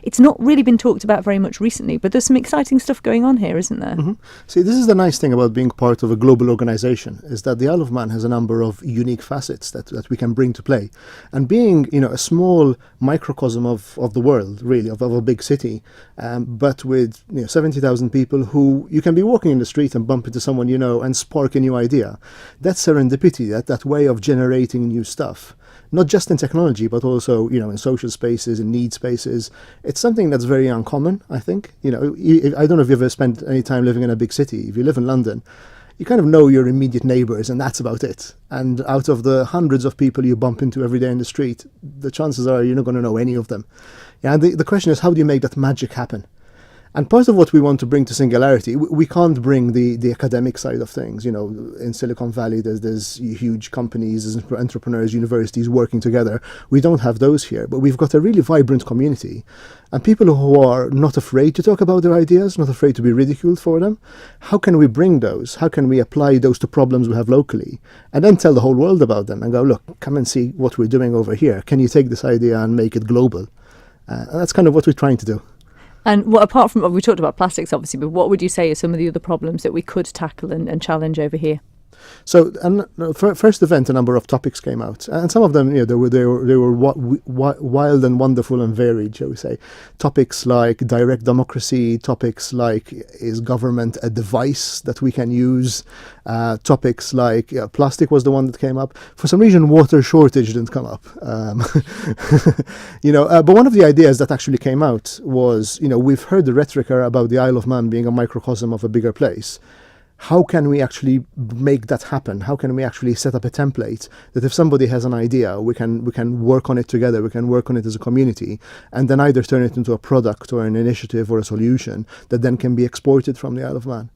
it's not really been talked about very much recently, but there's some exciting stuff going on here, isn't there? Mm-hmm. See, this is the nice thing about being part of a global organization, is that the Isle of Man has a number of unique facets that we can bring to play. And being, a small microcosm of the world, really, of a big city, but with 70,000 people who you can be walking in the street and bump into someone and spark a new idea. That's serendipity, that way of generating new stuff. Not just in technology, but also, in social spaces, in need spaces. It's something that's very uncommon, I think. I don't know if you've ever spent any time living in a big city. If you live in London, you kind of know your immediate neighbours, and that's about it. And out of the hundreds of people you bump into every day in the street, the chances are you're not going to know any of them. Yeah, and the question is, how do you make that magic happen? And part of what we want to bring to Singularity, we can't bring the academic side of things. In Silicon Valley, there's huge companies, there's entrepreneurs, universities working together. We don't have those here, but we've got a really vibrant community. And people who are not afraid to talk about their ideas, not afraid to be ridiculed for them. How can we bring those? How can we apply those to problems we have locally? And then tell the whole world about them and go, look, come and see what we're doing over here. Can you take this idea and make it global? And that's kind of what we're trying to do. And apart from, we talked about plastics, obviously, but what would you say are some of the other problems that we could tackle and challenge over here? So, first event, a number of topics came out, and some of them, they were wild and wonderful and varied, shall we say. Topics like direct democracy, topics like, is government a device that we can use? Topics like plastic was the one that came up. For some reason, water shortage didn't come up. But one of the ideas that actually came out was, we've heard the rhetoric about the Isle of Man being a microcosm of a bigger place. How can we actually make that happen? How can we actually set up a template that if somebody has an idea, we can work on it together, we can work on it as a community, and then either turn it into a product or an initiative or a solution that then can be exported from the Isle of Man.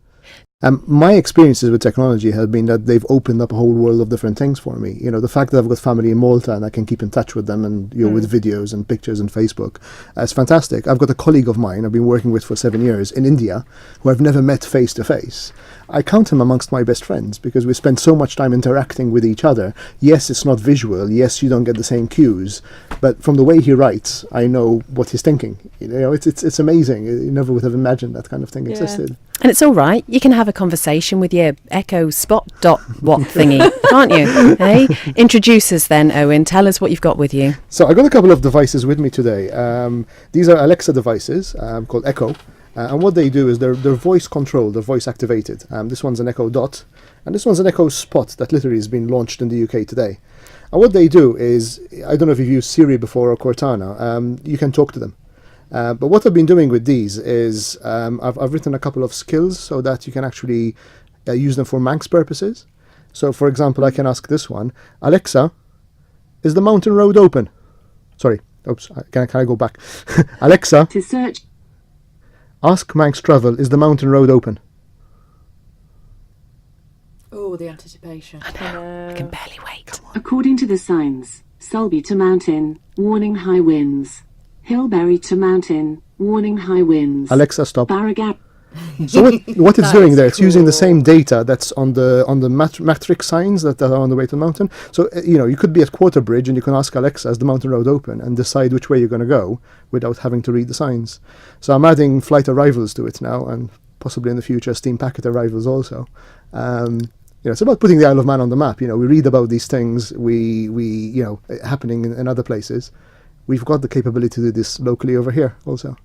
My experiences with technology have been that they've opened up a whole world of different things for me. The fact that I've got family in Malta and I can keep in touch with them and with videos and pictures and Facebook, it's fantastic. I've got a colleague of mine I've been working with for 7 years in India who I've never met face to face. I count him amongst my best friends because we spend so much time interacting with each other. Yes, it's not visual. Yes, you don't get the same cues, but from the way he writes, I know what he's thinking. It's amazing. You never would have imagined that kind of thing existed. And it's all right. You can have a conversation with your Echo Spot dot what thingy, can't you? Hey, introduce us then, Owen. Tell us what you've got with you. So I got a couple of devices with me today. These are Alexa devices called Echo. And what they do is they're voice controlled, they're voice activated. This one's an Echo Dot, and this one's an Echo Spot that literally has been launched in the UK today. And what they do is, I don't know if you've used Siri before or Cortana, you can talk to them. But what I've been doing with these is I've written a couple of skills so that you can actually use them for Manx purposes. So, for example, I can ask this one, Alexa, is the mountain road open? Sorry, oops, can I go back? Alexa, to search. Ask Manx Travel, is the mountain road open? Oh, the anticipation. I know. I can barely wait. According to the signs, Sulby to mountain, warning high winds. Hillberry to mountain, warning high winds. Alexa, stop. Barragap. So what it's doing there, it's using the same data that's on the matrix signs that are on the way to the mountain. So, you could be at Quarterbridge and you can ask Alexa, is the mountain road open, and decide which way you're going to go without having to read the signs. So I'm adding flight arrivals to it now, and possibly in the future steam packet arrivals also. It's about putting the Isle of Man on the map. We read about these things, we happening in other places. We've got the capability to do this locally over here also.